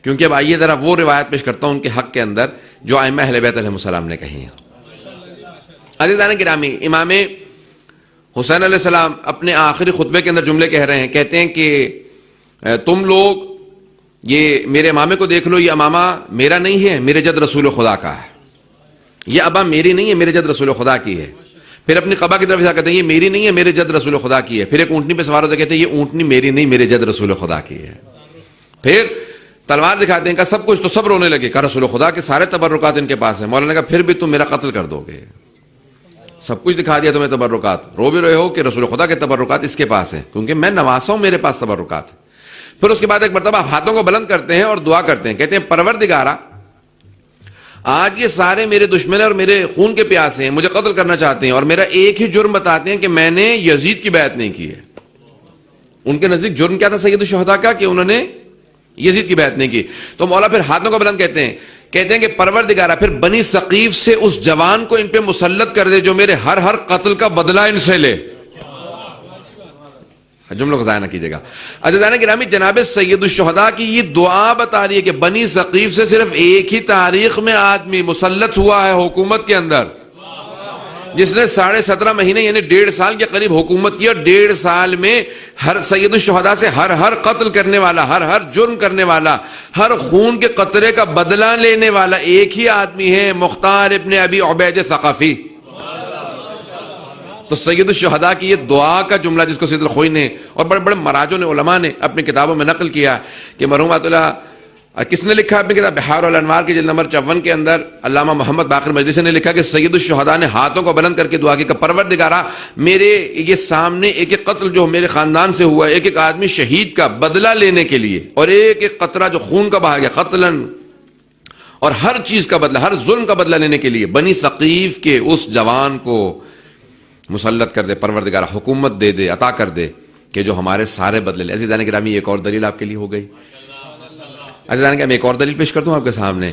کیونکہ اب آئیے ذرا وہ روایت پیش کرتا ہوں ان کے حق کے اندر جو ائمہ اہل بیت علیہم السلام نے کہی ہیں۔ عزیزان گرامی، امام حسین علیہ السلام اپنے آخری خطبے کے اندر جملے کہہ رہے ہیں، کہتے ہیں کہ تم لوگ یہ میرے امامے کو دیکھ لو، یہ امامہ میرا نہیں ہے، میرے جد رسول خدا کا ہے۔ یہ ابا میری نہیں ہے، میرے جد رسول خدا کی ہے۔ پھر اپنی قبا کی طرف سے کہتے ہیں یہ میری نہیں ہے، میرے جد رسول خدا کی ہے۔ پھر ایک اونٹنی پہ سوار ہوتے کہتے ہیں یہ اونٹنی میری نہیں، میرے جد رسول خدا کی ہے۔ پھر تلوار دکھاتے ہیں، کہا سب کچھ، تو سب رونے لگے، کہا رسول خدا کے سارے تبرکات ان کے پاس ہیں۔ مولانا نے کہا پھر بھی تم میرا قتل کر دو گے، سب کچھ دکھا دیا تمہیں تبرکات، رو بھی رہے ہو کہ رسول خدا کے تبرکات اس کے پاس ہیں، کیونکہ میں نواسا ہوں، میرے پاس تبرکات ہیں۔ پھر اس کے بعد ایک مرتبہ ہاتھوں کو بلند کرتے ہیں اور دعا کرتے ہیں، کہتے ہیں پروردگارا، آج یہ سارے میرے دشمن اور میرے خون کے پیاسے ہیں، مجھے قتل کرنا چاہتے ہیں، اور میرا ایک ہی جرم بتاتے ہیں کہ میں نے یزید کی بیعت نہیں کی ہے۔ ان کے نزدیک جرم کیا تھا سید الشہداء کا؟ کہ انہوں نے یزید کی بیعت نہیں کی۔ تو مولا پھر ہاتھوں کو بلند کہتے ہیں کہ پروردگارا، پھر بنی ثقیف سے اس جوان کو ان پہ مسلط کر دے جو میرے ہر قتل کا بدلہ ان سے لے۔ جملوں کو ضائع نہ کیجیے گا۔ عزیزان گرامی، جناب سید الشہداء کی یہ دعا بتا رہی ہے کہ بنی ثقیف سے صرف ایک ہی تاریخ میں آدمی مسلط ہوا ہے حکومت کے اندر، جس نے 17.5 مہینے یعنی 1.5 سال کے قریب حکومت کی، اور 1.5 سال میں ہر سید الشہداء سے ہر قتل کرنے والا، ہر جرم کرنے والا، ہر خون کے قطرے کا بدلہ لینے والا ایک ہی آدمی ہے، مختار ابن ابی عبید ثقفی۔ تو سید الشہداء کی یہ دعا کا جملہ جس کو سید الخوئی نے اور بڑے بڑے مراجعوں نے، علماء نے اپنی کتابوں میں نقل کیا کہ مرحوم اللہ کس نے لکھا اپنی کتاب بحار الانوار کی جلد نمبر 54 کے اندر علامہ محمد باقر مجلسی نے لکھا کہ سید الشہداء نے ہاتھوں کو بلند کر کے دعا کی کہ پروردگارا، میرے یہ سامنے ایک ایک قتل جو میرے خاندان سے ہوا ہے، ایک ایک آدمی شہید کا بدلہ لینے کے لیے، اور ایک ایک قطرہ جو خون کا بہا گیا قتلاً، اور ہر چیز کا بدلہ، ہر ظلم کا بدلہ لینے کے لیے بنی ثقیف کے اس جوان کو مسلط کر دے، پروردگارا حکومت دے دے، عطا کر دے کہ جو ہمارے سارے بدلے لے۔ عزیزان گرامی، ایک اور دلیل آپ کے لیے ہو گئی۔ عزیزان گرامی، ایک اور دلیل پیش کر دوں آپ کے سامنے۔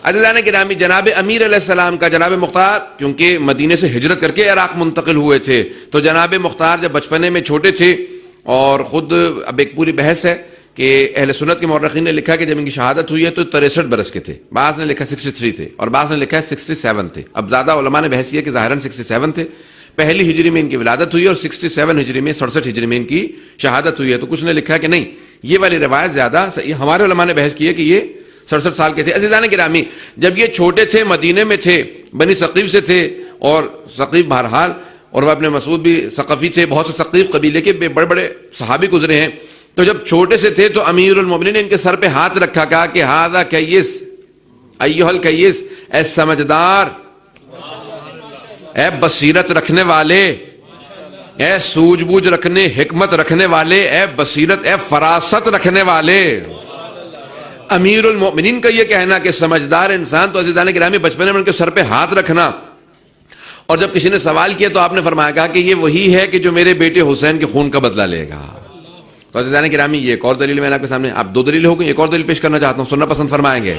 عزیزان گرامی، جناب امیر علیہ السلام کا جناب مختار کیونکہ مدینے سے ہجرت کر کے عراق منتقل ہوئے تھے، تو جناب مختار جب بچپنے میں چھوٹے تھے، اور خود اب ایک پوری بحث ہے کہ اہل سنت کے مورخین نے لکھا کہ جب ان کی شہادت ہوئی ہے تو 63 برس کے تھے، بعض نے لکھا 63 تھے، اور بعض نے لکھا ہے 67 تھے۔ اب زیادہ علماء نے بحث کی کہ ظاہراً 67 تھے، پہلی ہجری میں ان کی ولادت ہوئی، اور 67 ہجری میں 67 ہجری میں ان کی شہادت ہوئی ہے۔ تو کچھ نے لکھا کہ نہیں، یہ والی روایت زیادہ صحیح، ہمارے علماء نے بحث کی ہے کہ یہ 67 سال کے تھے۔ عزیزان گرامی، جب یہ چھوٹے تھے، مدینے میں تھے، بنی ثقیف سے تھے، اور ثقیف بہرحال، اور وہ اپنے مسعود بھی ثقفی تھے، بہت سے ثقیف قبیلے کے بڑے بڑے صحابی گزرے ہیں۔ تو جب چھوٹے سے تھے تو امیر المومنین نے ان کے سر پہ ہاتھ رکھا، کہا کہ ھذا کیس ایھا الکیس، اے سمجھدار، اے بصیرت رکھنے والے، اے سوجھ بوجھ رکھنے، حکمت رکھنے والے، اے بصیرت، اے فراست رکھنے والے۔ امیر المؤمنین کا یہ کہنا کہ سمجھدار انسان، تو عزیزان گرامی بچپنے میں ان کے سر پہ ہاتھ رکھنا۔ اور جب کسی نے سوال کیا تو آپ نے فرمایا، کہا کہ یہ وہی ہے کہ جو میرے بیٹے حسین کے خون کا بدلہ لے گا۔ تو عزیزان گرامی، یہ ایک اور دلیل میں نے آپ کے سامنے، آپ 2 دلیل ہو گئی، ایک اور دلیل پیش کرنا چاہتا ہوں، سننا پسند فرمائیں گے؟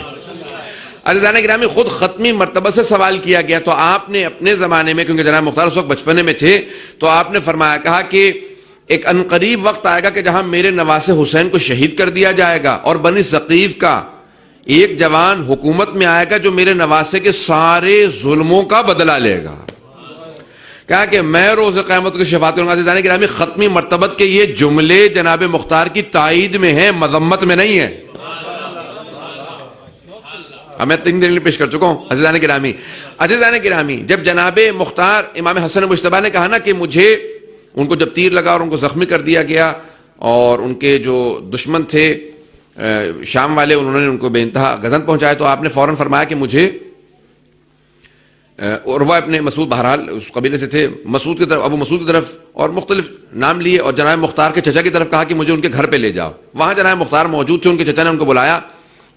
عزیزان گرامی، خود ختمی مرتبہ سے سوال کیا گیا، تو آپ نے اپنے زمانے میں، کیونکہ جناب مختار اس وقت بچپنے میں تھے، تو آپ نے فرمایا، کہا کہ ایک عنقریب وقت آئے گا کہ جہاں میرے نواسے حسین کو شہید کر دیا جائے گا، اور بنی ثقیف کا ایک جوان حکومت میں آئے گا جو میرے نواسے کے سارے ظلموں کا بدلہ لے گا۔ کہا کہ میں روز قیامت کو شفاعت کروں گا۔ عزیزان گرامی، ختمی مرتبت کے یہ جملے جناب مختار کی تائید میں ہیں، مذمت میں نہیں ہیں۔ اب میں 3 دلیل پیش کر چکا ہوں۔ عزیزان گرامی، جب جناب مختار امام حسن مجتبی نے کہا نا کہ مجھے، ان کو جب تیر لگا اور ان کو زخمی کر دیا گیا، اور ان کے جو دشمن تھے شام والے، انہوں نے ان کو بے انتہا گزن پہنچایا، تو آپ نے فوراً فرمایا کہ مجھے، اور وہ اپنے مسعود بہرحال اس قبیلے سے تھے، مسعود کی طرف، ابو مسعود کی طرف، اور مختلف نام لیے، اور جناب مختار کے چچا کی طرف کہا کہ مجھے ان کے گھر پہ لے جاؤ۔ وہاں جناب مختار موجود تھے، ان کے چچا نے ان کو بلایا،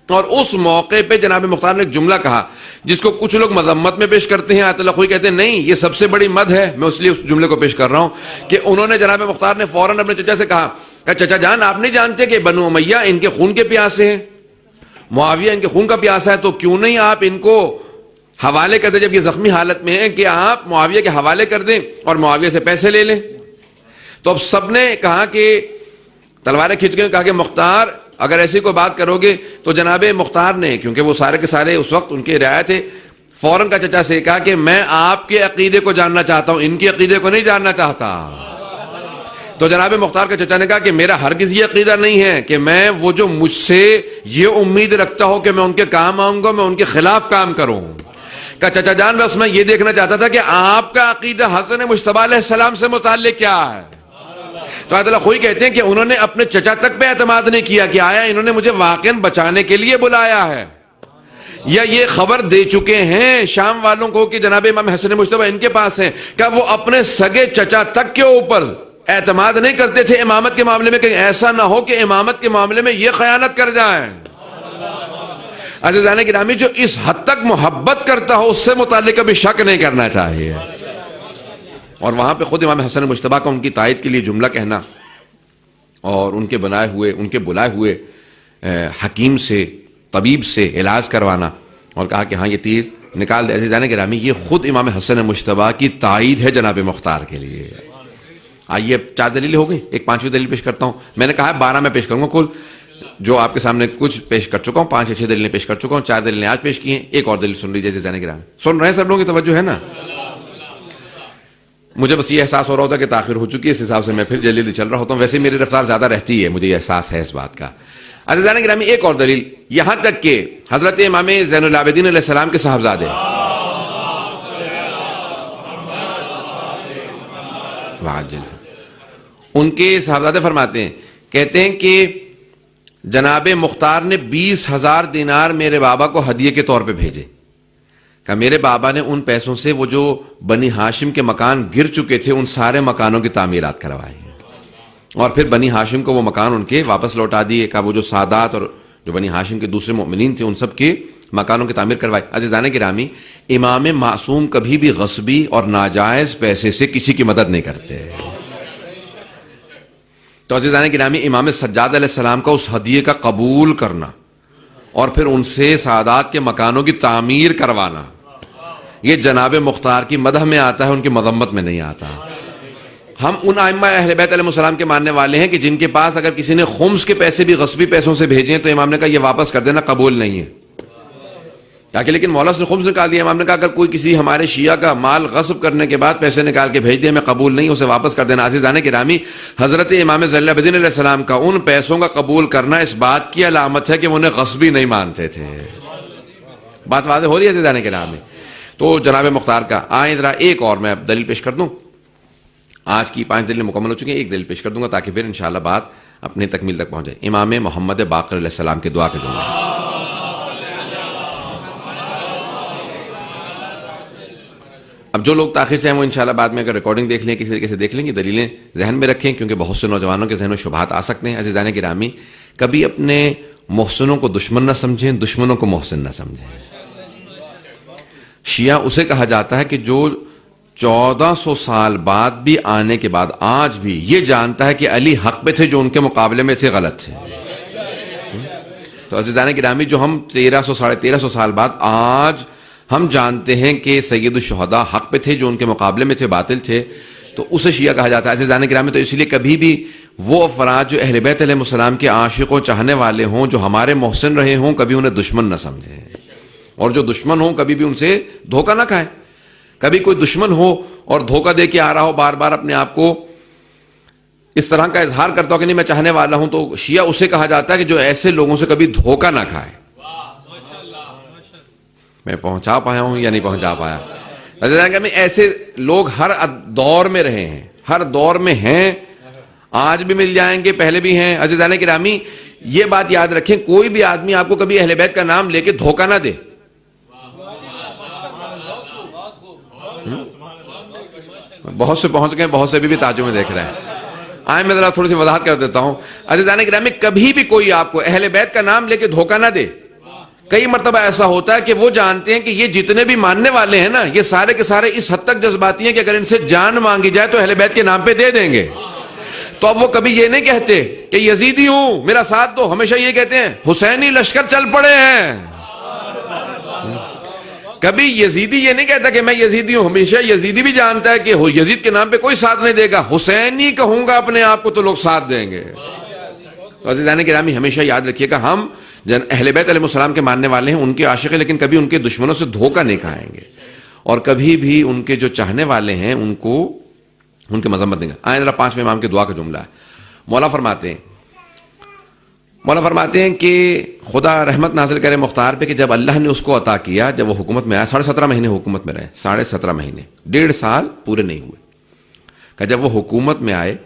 اور اس موقع پہ جناب مختار نے ایک جملہ کہا جس کو کچھ لوگ مذمت میں پیش کرتے ہیں، آیت اللہ خوئی کہتے ہیں نہیں، یہ سب سے بڑی مدح ہے، میں اس لیے اس جملے کو پیش کر رہا ہوں کہ انہوں نے، جناب مختار نے فوراً اپنے چچا سے کہا کہ چچا جان، آپ نہیں جانتے کہ بنو امیہ ان کے خون کے پیاسے ہیں، معاویہ ان کے خون کا پیاسا ہے، تو کیوں نہیں آپ ان کو حوالے کر دیں، جب یہ زخمی حالت میں ہیں، کہ آپ معاویہ کے حوالے کر دیں اور معاویہ سے پیسے لے لیں۔ تو اب سب نے کہا کہ تلواریں کھینچ گئے، کہا کہ مختار اگر ایسی کوئی بات کرو گے تو جناب مختار نے، کیونکہ وہ سارے کے سارے اس وقت ان کے رعایا تھے، فوراً کا چچا سے کہا کہ میں آپ کے عقیدے کو جاننا چاہتا ہوں، ان کے عقیدے کو نہیں جاننا چاہتا۔ تو جناب مختار کا چچا نے کہا کہ میرا ہرگز یہ عقیدہ نہیں ہے کہ میں وہ جو مجھ سے یہ امید رکھتا ہو کہ میں ان کے کام آؤں گا، میں ان کے خلاف کام کروں۔ کہ چچا جان بس میں یہ دیکھنا چاہتا تھا کہ آپ کا عقیدہ حسن مجتبیٰ علیہ السلام سے متعلق کیا ہے۔ تو آیت اللہ خوئی کہتے ہیں کہ انہوں نے اپنے چچا تک پہ اعتماد نہیں کیا کہ آیا انہوں نے مجھے واقعاً بچانے کے لیے بلایا ہے، یا یہ خبر دے چکے ہیں شام والوں کو کہ جناب امام حسن مجتبیٰ ان کے پاس ہیں۔ کہ وہ اپنے سگے چچا تک کے اوپر اعتماد نہیں کرتے تھے امامت کے معاملے میں، کہ ایسا نہ ہو کہ امامت کے معاملے میں یہ خیانت کر جائیں۔ عزیزان گرامی، جو اس حد تک محبت کرتا ہو اس سے متعلق کبھی شک نہیں کرنا چاہیے۔ اور وہاں پہ خود امام حسن مجتبیٰ کا ان کی تائید کے لیے جملہ کہنا، اور ان کے بلائے ہوئے حکیم سے، طبیب سے علاج کروانا، اور کہا کہ ہاں یہ تیر نکال دے۔ عزیزان گرامی، یہ خود امام حسن مجتبیٰ کی تائید ہے جناب مختار کے لیے۔ آئیے 4 دلیلیں ہو گئی، ایک 5ویں دلیل پیش کرتا ہوں۔ میں نے کہا ہے 12 میں پیش کروں گا، کل جو آپ کے سامنے کچھ پیش کر چکا ہوں، 5 یا 6 دلیلیں پیش کر چکا ہوں، 4 دلیلیں آج پیش کی ہیں، ایک اور دلیل سن لیجیے عزیزان گرامی۔ سن رہے ہیں سب لوگوں کی توجہ ہے نا؟ مجھے بس یہ احساس ہو رہا ہوتا ہے کہ تاخیر ہو چکی ہے، اس حساب سے میں پھر جلدی چل رہا ہوتا ہوں، ویسے میری رفتار زیادہ رہتی ہے، مجھے یہ احساس ہے اس بات کا۔ عزیزان گرامی، ایک اور دلیل، یہاں تک کہ حضرت امام زین العابدین علیہ السلام کے صاحبزادے ان کے صاحبزادے فرماتے ہیں، کہتے ہیں کہ جناب مختار نے 20,000 دینار میرے بابا کو ہدیے کے طور پہ بھیجے۔ کہ میرے بابا نے ان پیسوں سے وہ جو بنی ہاشم کے مکان گر چکے تھے ان سارے مکانوں کی تعمیرات کروائی ہیں، اور پھر بنی ہاشم کو وہ مکان ان کے واپس لوٹا دیے۔ کہ وہ جو سادات اور جو بنی ہاشم کے دوسرے مؤمنین تھے ان سب کے مکانوں کی تعمیر کروائی۔ عزیزان گرامی، امام معصوم کبھی بھی غصبی اور ناجائز پیسے سے کسی کی مدد نہیں کرتے۔ تو عزیزان گرامی، امام سجاد علیہ السلام کا اس ہدیے کا قبول کرنا اور پھر ان سے سادات کے مکانوں کی تعمیر کروانا، یہ جناب مختار کی مدح میں آتا ہے، ان کی مذمت میں نہیں آتا۔ ہم ان ائمہ اہل بیت علیہ السلام کے ماننے والے ہیں کہ جن کے پاس اگر کسی نے خمس کے پیسے بھی غصبی پیسوں سے بھیجے تو امام نے کہا یہ واپس کر دینا، قبول نہیں ہے۔ تاکہ لیکن مولا نے خمس نکال دیا، امام نے کہا اگر کوئی کسی ہمارے شیعہ کا مال غصب کرنے کے بعد پیسے نکال کے بھیج دے ہمیں قبول نہیں، اسے واپس کر دینا۔ عزیزان گرامی، حضرت امام زین العابدین علیہ السلام کا ان پیسوں کا قبول کرنا اس بات کی علامت ہے کہ وہ انہیں غصبی نہیں مانتے تھے۔ بات واضح ہو رہی ہے عزیزان گرامی؟ تو جناب مختار کا آئیں ذرا ایک اور میں اب دلیل پیش کر دوں۔ آج کی 5 دلیلیں مکمل ہو چکی ہیں، ایک دلیل پیش کر دوں گا تاکہ پھر انشاءاللہ بات اپنی تکمیل تک پہنچ جائے۔ امام محمد باقر علیہ السلام کے دعا کے جملے، اب جو لوگ تاخیر سے ہیں وہ انشاءاللہ بعد میں اگر ریکارڈنگ دیکھ لیں، کسی طریقے سے دیکھ لیں، یہ دلیلیں ذہن میں رکھیں کیونکہ بہت سے نوجوانوں کے ذہن میں شبہات آ سکتے ہیں۔ عزیزان گرامی، کبھی اپنے محسنوں کو دشمن نہ سمجھیں، دشمنوں کو محسن نہ سمجھیں۔ شیعہ اسے کہا جاتا ہے کہ جو 1400 سال بعد بھی آنے کے بعد آج بھی یہ جانتا ہے کہ علی حق پہ تھے جو ان کے مقابلے میں سے غلط تھے۔ تو عزیزان گرامی، جو ہم 1300 ساڑھے 1300 سال بعد آج ہم جانتے ہیں کہ سید الشہداء حق پہ تھے جو ان کے مقابلے میں سے باطل تھے، تو اسے شیعہ کہا جاتا ہے۔ عزیزان گرامی، تو اس لیے کبھی بھی وہ افراد جو اہل بیت علیہ السلام کے عاشق و چاہنے والے ہوں، جو ہمارے محسن رہے ہوں، کبھی انہیں دشمن نہ سمجھیں، اور جو دشمن ہوں کبھی بھی ان سے دھوکہ نہ کھائیں۔ کبھی کوئی دشمن ہو اور دھوکہ دے کے آ رہا ہو، بار بار اپنے آپ کو اس طرح کا اظہار کرتا ہو کہ نہیں میں چاہنے والا ہوں، تو شیعہ اسے کہا جاتا ہے کہ جو ایسے لوگوں سے کبھی دھوکہ نہ کھائے۔ میں پہنچا پایا ہوں یا نہیں پہنچا پایا؟ ایسے لوگ ہر دور میں رہے ہیں، ہر دور میں ہیں، آج بھی مل جائیں گے، پہلے بھی ہیں۔ عزیزان گرامی، یہ بات یاد رکھیں، کوئی بھی آدمی آپ کو کبھی اہل بیت کا نام لے کے دھوکہ نہ دے۔ بہت سے پہنچ گئے، بہت سے بھی تعجب میں دیکھ رہے ہیں۔ آئیں میں ذرا تھوڑی سی وضاحت کر دیتا ہوں۔ عزیزان گرامی، کبھی بھی کوئی آپ کو اہل بیت کا نام لے کے دھوکہ نہ دے۔ کئی مرتبہ ایسا ہوتا ہے کہ وہ جانتے ہیں کہ یہ جتنے بھی ماننے والے ہیں نا، یہ سارے کے سارے اس حد تک جذباتی ہیں کہ اگر ان سے جان مانگی جائے تو اہل بیت کے نام پہ دے دیں گے۔ تو اب وہ کبھی یہ نہیں کہتے کہ یزیدی ہوں میرا ساتھ دو، ہمیشہ یہ کہتے ہیں حسینی لشکر چل پڑے ہیں۔ کبھی یزیدی یہ نہیں کہتا کہ میں یزیدی ہوں، ہمیشہ یزیدی بھی جانتا ہے کہ یزید کے نام پہ کوئی ساتھ نہیں دے گا، حسینی کہوں گا اپنے آپ کو تو لوگ ساتھ دیں گے۔ تو عزیزان گرامی ہمیشہ یاد رکھیے گا ہم اہل بیت علیہ السلام کے ماننے والے ہیں، ان کے عاشق ہیں، لیکن کبھی ان کے دشمنوں سے دھوکہ نہیں کھائیں گے، اور کبھی بھی ان کے جو چاہنے والے ہیں ان کو ان کے مذمت نہیں کریں۔ آئیں ذرا 5ویں امام کے دعا کا جملہ ہے۔ مولا فرماتے ہیں کہ خدا رحمت نازل کرے مختار پہ کہ جب اللہ نے اس کو عطا کیا، جب وہ حکومت میں آیا، 17.5 مہینے حکومت میں رہے، 17.5 مہینے، 1.5 سال پورے نہیں ہوئے، کہ جب وہ حکومت میں آئے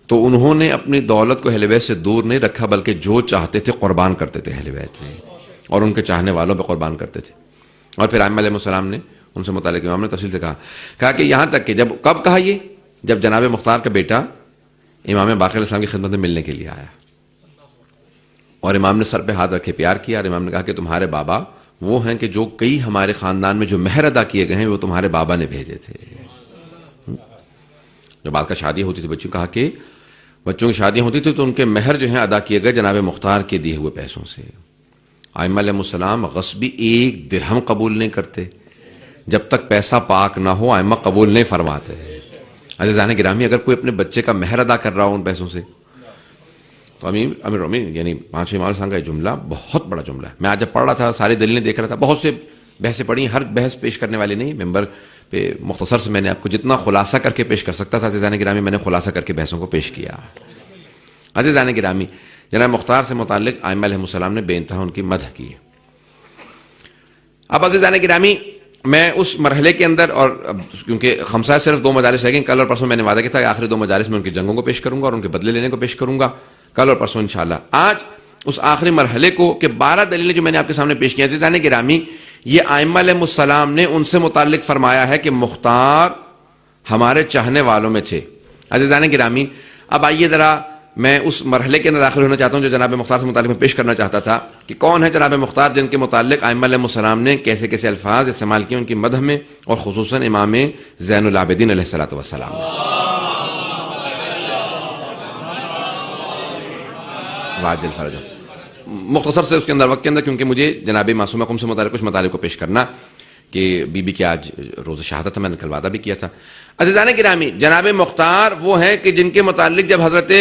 تو انہوں نے اپنی دولت کو اہل بیت سے دور نہیں رکھا، بلکہ جو چاہتے تھے قربان کرتے تھے اہل بیت میں، اور ان کے چاہنے والوں پہ قربان کرتے تھے۔ اور پھر ائمہ علیہ السلام نے ان سے متعلق امام نے تفصیل سے کہا کہ یہاں تک کہ کب کہا یہ؟ جب جناب مختار کا بیٹا امام باقر علیہ السلام کی خدمت میں ملنے کے لیے آیا، اور امام نے سر پہ ہاتھ رکھے پیار کیا، اور امام نے کہا کہ تمہارے بابا وہ ہیں کہ جو کئی ہمارے خاندان میں جو مہر ادا کیے گئے ہیں وہ تمہارے بابا نے بھیجے تھے۔ جب بعد کا شادی ہوتی تھی بچوں کی شادیاں ہوتی تھی تو ان کے مہر جو ہیں ادا کیے گئے جناب مختار کے دیے ہوئے پیسوں سے۔ ائمہ علیہ السلام غصبی 1 درہم قبول نہیں کرتے، جب تک پیسہ پاک نہ ہو ائمہ قبول نہیں فرماتے۔ عزیزان گرامی اگر کوئی اپنے بچے کا مہر ادا کر رہا ہو ان پیسوں سے تو امیر رومی یعنی 5ویں امام صاحب کا یہ جملہ بہت بڑا جملہ ہے۔ میں آج جب پڑھ رہا تھا ساری دلیلیں دیکھ رہا تھا، بہت سے بحثیں پڑھی، ہر بحث پیش کرنے والے نہیں، ممبر پہ مختصر سے میں نے آپ کو جتنا خلاصہ کر کے پیش کر سکتا تھا عزیزان گرامی میں نے خلاصہ کر کے بحثوں کو پیش کیا۔ عزیزان گرامی جناب مختار سے متعلق ائمہ علیہ السلام نے بے انتہا ان کی مدح کی۔ اب عزیزان گرامی میں اس مرحلے کے اندر، اور کیونکہ خمسہ صرف 2 مجالس رہ گئیں، کل اور پرسوں میں نے وعدہ کیا تھا کہ آخری 2 مجالس میں ان کی جنگوں کو پیش کروں گا اور ان کے بدلے لینے کو پیش کروں گا، کل اور پرسوں انشاءاللہ۔ آج اس آخری مرحلے کو کہ 12 دلیلیں جو میں نے آپ کے سامنے پیش کی ہیں عزیزان گرامی، یہ ائمہ علیہ السلام نے ان سے متعلق فرمایا ہے کہ مختار ہمارے چاہنے والوں میں تھے۔ عزیزان گرامی اب آئیے ذرا میں اس مرحلے کے اندر داخل ہونا چاہتا ہوں جو جناب مختار سے متعلق میں پیش کرنا چاہتا تھا کہ کون ہے جناب مختار جن کے متعلق ائمہ علیہ السلام نے کیسے کیسے الفاظ استعمال کیے ان کی مدح میں، اور خصوصاً امام زین العابدین علیہ السلام واجل فرج۔ مختصر سے اس کے اندر وقت کے اندر، کیونکہ مجھے جناب معصوم اقوم سے متعلق کچھ مطالب کو پیش کرنا کہ بی بی کی آج روز شہادت ہے، میں نے کل وعدہ بھی کیا تھا۔ عزیزان گرامی جناب مختار وہ ہیں کہ جن کے متعلق جب حضرت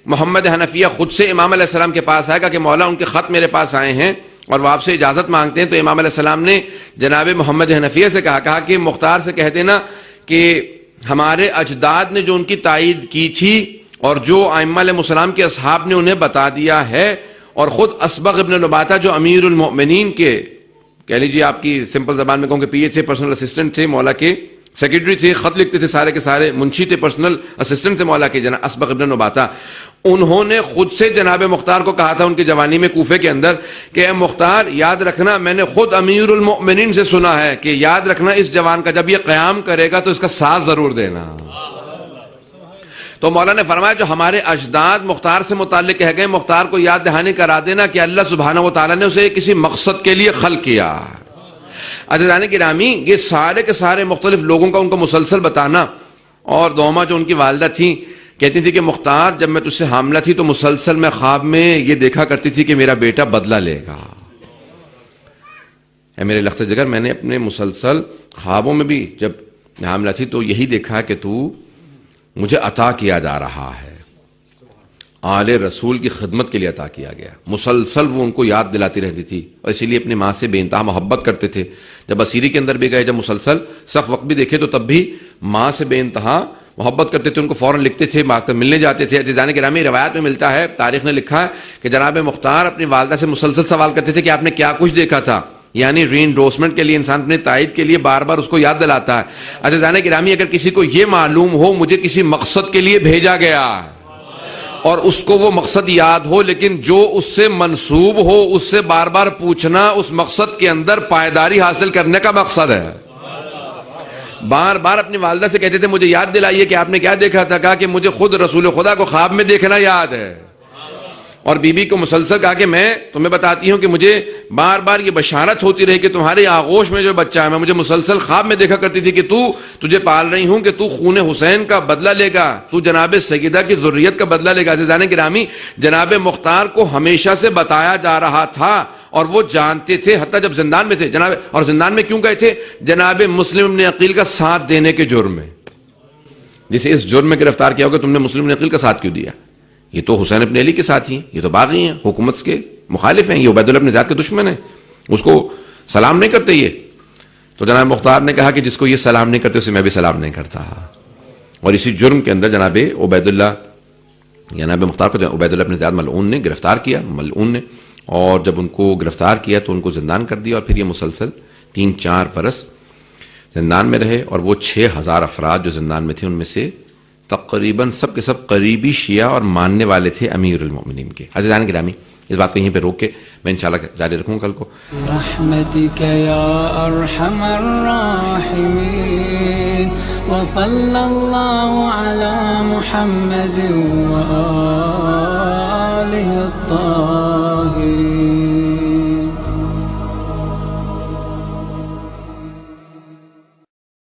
محمد حنفیہ خود سے امام علیہ السلام کے پاس آئے گا کہ مولا ان کے خط میرے پاس آئے ہیں اور وہ آپ سے اجازت مانگتے ہیں، تو امام علیہ السلام نے جناب محمد حنفیہ سے کہا کہ مختار سے کہہ دینا کہ ہمارے اجداد نے جو ان کی تائید کی تھی اور جو ائمہ علیہ السلام کے اصحاب نے انہیں بتا دیا ہے، اور خود اسبغ ابن لباتہ جو امیر المؤمنین کے کہہ لیجیے آپ کی سمپل زبان میں کہوں کہ پی اے تھے، پرسنل اسسٹنٹ تھے مولا کے، سیکرٹری تھے، خط لکھتے تھے سارے کے سارے، منشی تھے، پرسنل اسسٹنٹ تھے مولا کے جناب اسبغ ابن لباتہ، انہوں نے خود سے جناب مختار کو کہا تھا ان کی جوانی میں کوفے کے اندر کہ اے مختار یاد رکھنا میں نے خود امیر المؤمنین سے سنا ہے کہ یاد رکھنا اس جوان کا جب یہ قیام کرے گا تو اس کا ساتھ ضرور دینا۔ تو مولا نے فرمایا جو ہمارے اجداد مختار سے متعلق کہہ گئے، مختار کو یاد دہانی کرا دینا کہ اللہ سبحانہ و تعالیٰ نے اسے کسی مقصد کے لیے خلق کیا۔ عزیزان گرامی یہ سارے کے سارے مختلف لوگوں کا ان کو مسلسل بتانا، اور دوما جو ان کی والدہ تھیں کہتی تھی کہ مختار جب میں تجھ سے حاملہ تھی تو مسلسل میں خواب میں یہ دیکھا کرتی تھی کہ میرا بیٹا بدلہ لے گا۔ اے میرے لخت جگر میں نے اپنے مسلسل خوابوں میں بھی جب میں حاملہ تھی تو یہی دیکھا کہ تو مجھے عطا کیا جا رہا ہے، آل رسول کی خدمت کے لیے عطا کیا گیا۔ مسلسل وہ ان کو یاد دلاتی رہتی تھی اور اسی لیے اپنی ماں سے بے انتہا محبت کرتے تھے۔ جب اسیری کے اندر بھی گئے، جب مسلسل سخت وقت بھی دیکھے تو تب بھی ماں سے بے انتہا محبت کرتے تھے، ان کو فوراً لکھتے تھے، بات کر ملنے جاتے تھے۔ عزیزان گرامی روایات میں ملتا ہے، تاریخ نے لکھا ہے کہ جناب مختار اپنی والدہ سے مسلسل سوال کرتے تھے کہ آپ نے کیا کچھ دیکھا تھا، یعنی ری انڈورسمنٹ کے لیے انسان اپنے تائید کے لیے بار بار اس کو یاد دلاتا ہے۔ عزیزان گرامی اگر کسی کو یہ معلوم ہو مجھے کسی مقصد کے لیے بھیجا گیا اور اس کو وہ مقصد یاد ہو، لیکن جو اس سے منسوب ہو اس سے بار بار پوچھنا اس مقصد کے اندر پائیداری حاصل کرنے کا مقصد ہے۔ بار بار اپنی والدہ سے کہتے تھے مجھے یاد دلائیے کہ آپ نے کیا دیکھا تھا، کہا کہ مجھے خود رسول خدا کو خواب میں دیکھنا یاد ہے، اور بی بی کو مسلسل کہا کہ میں تمہیں بتاتی ہوں کہ مجھے بار بار یہ بشارت ہوتی رہی کہ تمہارے آغوش میں جو بچہ ہے، میں مجھے مسلسل خواب میں دیکھا کرتی تھی کہ تجھے پال رہی ہوں کہ تو خون حسین کا بدلہ لے گا، تو جناب سیدہ کی ذریت کا بدلہ لے گا۔ عزیزان گرامی جناب مختار کو ہمیشہ سے بتایا جا رہا تھا اور وہ جانتے تھے، حتیٰ جب زندان میں تھے جناب، اور زندان میں کیوں گئے تھے؟ جناب مسلم ابن عقیل کا ساتھ دینے کے جرم میں، جسے اس جرم میں گرفتار کیا ہوگا تم نے مسلم ابن عقیل کا ساتھ کیوں دیا، یہ تو حسین ابن علی کے ساتھی ہیں، یہ تو باغی ہیں، حکومت کے مخالف ہیں، یہ عبید اللہ ابن زیاد کے دشمن ہیں، اس کو سلام نہیں کرتے یہ. تو جناب مختار نے کہا کہ جس کو یہ سلام نہیں کرتے اسے میں بھی سلام نہیں کرتا. اور اسی جرم کے اندر جناب عبید اللہ جناب مختار کو عبید اللہ ابن زیاد ملعون نے گرفتار کیا، ملعون نے، اور جب ان کو گرفتار کیا تو ان کو زندان کر دیا، اور پھر یہ مسلسل 3-4 برس زندان میں رہے. اور وہ 6000 افراد جو زندان میں تھے ان میں سے تقریباً سب کے سب قریبی شیعہ اور ماننے والے تھے امیر المؤمنین کے. عزیزان گرامی، اس بات کو یہیں پہ روک کے میں انشاءاللہ جاری رکھوں کل کو. برحمتک یا ارحم الراحمین وصلی اللہ علی محمد و